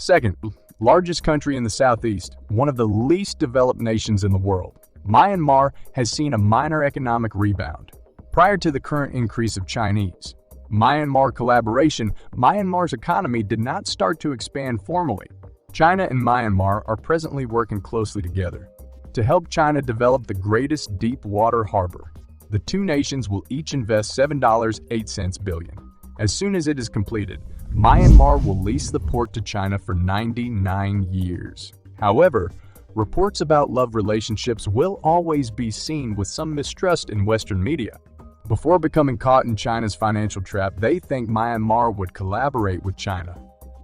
Second, largest country in the southeast, one of the least developed nations in the world. Myanmar has seen a minor economic rebound. Prior to the current increase of Chinese-Myanmar collaboration, Myanmar's economy did not start to expand formally. China and Myanmar are presently working closely together to help China develop the greatest deep water harbor. The two nations will each invest $7.08 billion. As soon as it is completed, Myanmar will lease the port to China for 99 years. However, reports about love relationships will always be seen with some mistrust in Western media. Before becoming caught in China's financial trap, they think Myanmar would collaborate with China.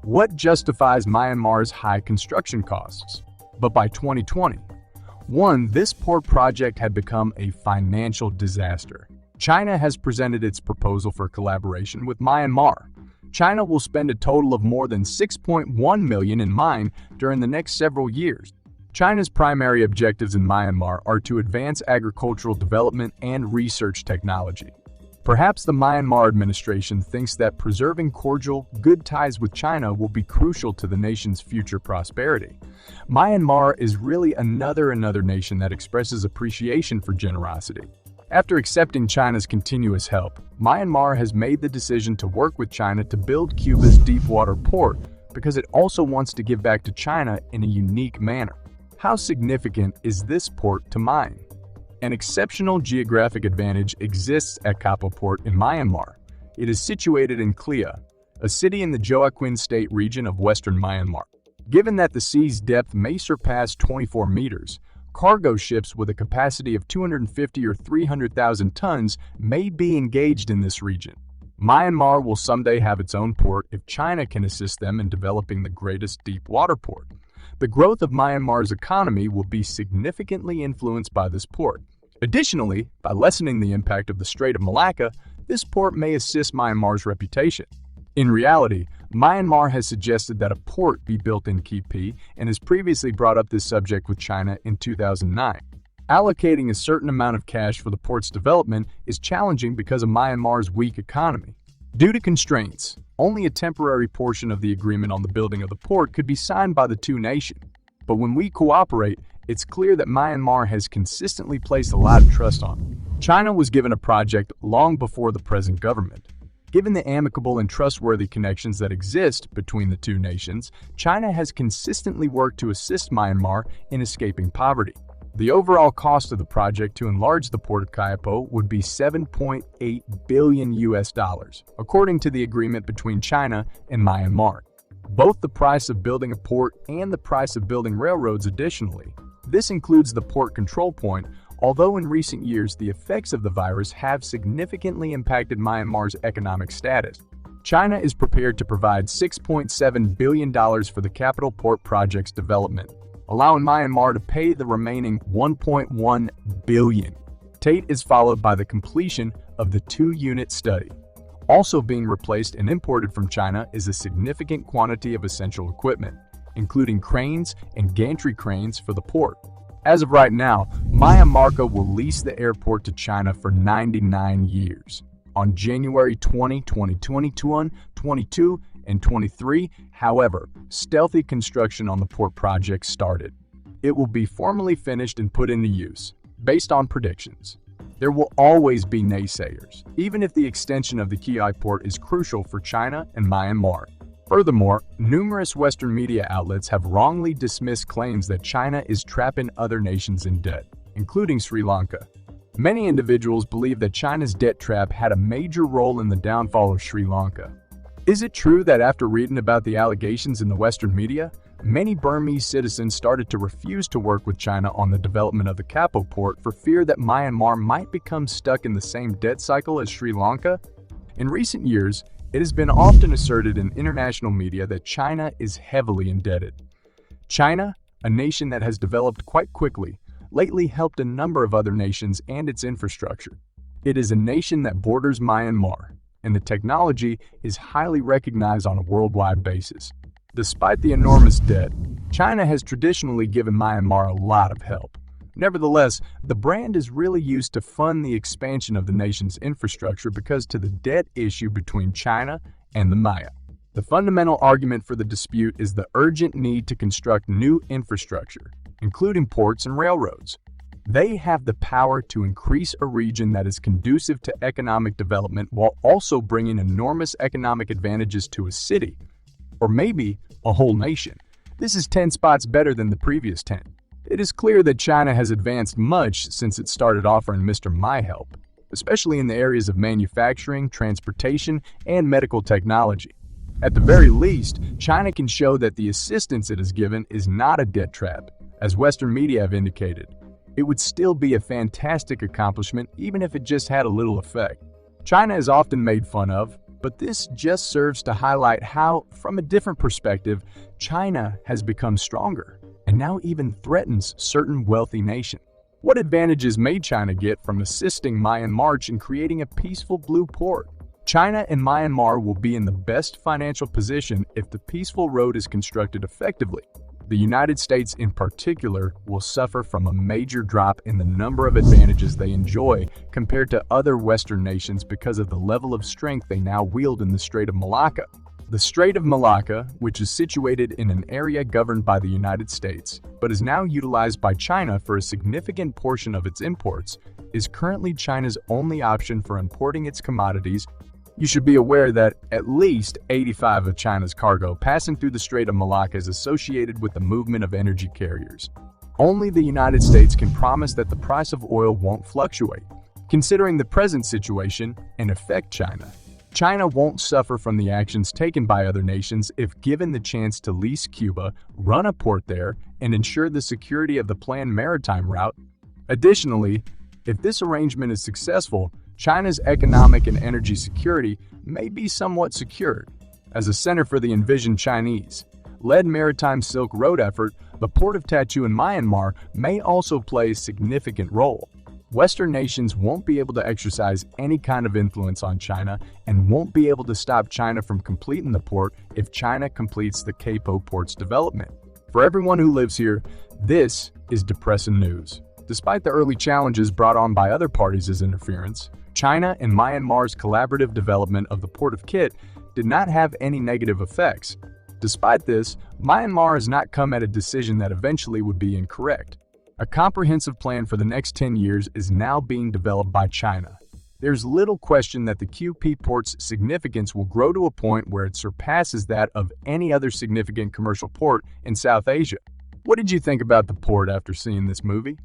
What justifies Myanmar's high construction costs? But by 2021, this port project had become a financial disaster. China has presented its proposal for collaboration with Myanmar. China will spend a total of more than $6.1 million in mine during the next several years. China's primary objectives in Myanmar are to advance agricultural development and research technology. Perhaps the Myanmar administration thinks that preserving cordial, good ties with China will be crucial to the nation's future prosperity. Myanmar is really another nation that expresses appreciation for generosity. After accepting China's continuous help, Myanmar has made the decision to work with China to build Cuba's deep-water port because it also wants to give back to China in a unique manner. How significant is this port to Myanmar? An exceptional geographic advantage exists at Kapo Port in Myanmar. It is situated in Klea, a city in the Joaquin State region of western Myanmar. Given that the sea's depth may surpass 24 meters, cargo ships with a capacity of 250 or 300,000 tons may be engaged in this region. Myanmar will someday have its own port if China can assist them in developing the greatest deep-water port. The growth of Myanmar's economy will be significantly influenced by this port. Additionally, by lessening the impact of the Strait of Malacca, this port may assist Myanmar's reputation. In reality, Myanmar has suggested that a port be built in Key P and has previously brought up this subject with China in 2009. Allocating a certain amount of cash for the port's development is challenging because of Myanmar's weak economy. Due to constraints, only a temporary portion of the agreement on the building of the port could be signed by the two nations. But when we cooperate, it's clear that Myanmar has consistently placed a lot of trust on it. China was given a project long before the present government. Given the amicable and trustworthy connections that exist between the two nations, China has consistently worked to assist Myanmar in escaping poverty. The overall cost of the project to enlarge the port of Kapo would be $7.8 billion, according to the agreement between China and Myanmar. Both the price of building a port and the price of building railroads additionally. This includes the port control point, although in recent years the effects of the virus have significantly impacted Myanmar's economic status. China is prepared to provide $6.7 billion for the capital port project's development, allowing Myanmar to pay the remaining $1.1 billion. Tate is followed by the completion of the two-unit study. Also being replaced and imported from China is a significant quantity of essential equipment, including cranes and gantry cranes for the port. As of right now, Myanmar will lease the airport to China for 99 years. On January 20, 2021, 22, and 23, however, stealthy construction on the port project started. It will be formally finished and put into use, based on predictions. There will always be naysayers, even if the extension of the Kei port is crucial for China and Myanmar. Furthermore, numerous Western media outlets have wrongly dismissed claims that China is trapping other nations in debt, including Sri Lanka. Many individuals believe that China's debt trap had a major role in the downfall of Sri Lanka. Is it true that after reading about the allegations in the Western media, many Burmese citizens started to refuse to work with China on the development of the Kapo port for fear that Myanmar might become stuck in the same debt cycle as Sri Lanka? In recent years, it has been often asserted in international media that China is heavily indebted. China, a nation that has developed quite quickly, lately helped a number of other nations and its infrastructure. It is a nation that borders Myanmar, and the technology is highly recognized on a worldwide basis. Despite the enormous debt, China has traditionally given Myanmar a lot of help. Nevertheless, the brand is really used to fund the expansion of the nation's infrastructure because to the debt issue between China and the Maya. The fundamental argument for the dispute is the urgent need to construct new infrastructure, including ports and railroads. They have the power to increase a region that is conducive to economic development while also bringing enormous economic advantages to a city, or maybe a whole nation. This is 10 spots better than the previous 10. It is clear that China has advanced much since it started offering Mr. My help, especially in the areas of manufacturing, transportation, and medical technology. At the very least, China can show that the assistance it has given is not a debt trap, as Western media have indicated. It would still be a fantastic accomplishment even if it just had a little effect. China is often made fun of, but this just serves to highlight how, from a different perspective, China has become stronger and now even threatens certain wealthy nations. What advantages may China get from assisting Myanmar in creating a peaceful blue port? China and Myanmar will be in the best financial position if the peaceful road is constructed effectively. The United States in particular will suffer from a major drop in the number of advantages they enjoy compared to other Western nations because of the level of strength they now wield in the Strait of Malacca. The Strait of Malacca, which is situated in an area governed by the United States, but is now utilized by China for a significant portion of its imports, is currently China's only option for importing its commodities. You should be aware that at least 85% of China's cargo passing through the Strait of Malacca is associated with the movement of energy carriers. Only the United States can promise that the price of oil won't fluctuate. Considering the present situation and affect China, China won't suffer from the actions taken by other nations if given the chance to lease Cuba, run a port there, and ensure the security of the planned maritime route. Additionally, if this arrangement is successful, China's economic and energy security may be somewhat secured. As a center for the envisioned Chinese-led maritime Silk Road effort, the port of Tachu in Myanmar may also play a significant role. Western nations won't be able to exercise any kind of influence on China and won't be able to stop China from completing the port if China completes the Capo port's development. For everyone who lives here, this is depressing news. Despite the early challenges brought on by other parties as interference, China and Myanmar's collaborative development of the port of Kit did not have any negative effects. Despite this, Myanmar has not come at a decision that eventually would be incorrect. A comprehensive plan for the next 10 years is now being developed by China. There's little question that the QP port's significance will grow to a point where it surpasses that of any other significant commercial port in South Asia. What did you think about the port after seeing this movie?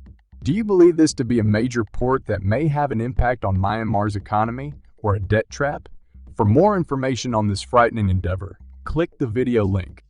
Do you believe this to be a major port that may have an impact on Myanmar's economy or a debt trap? For more information on this frightening endeavor, click the video link.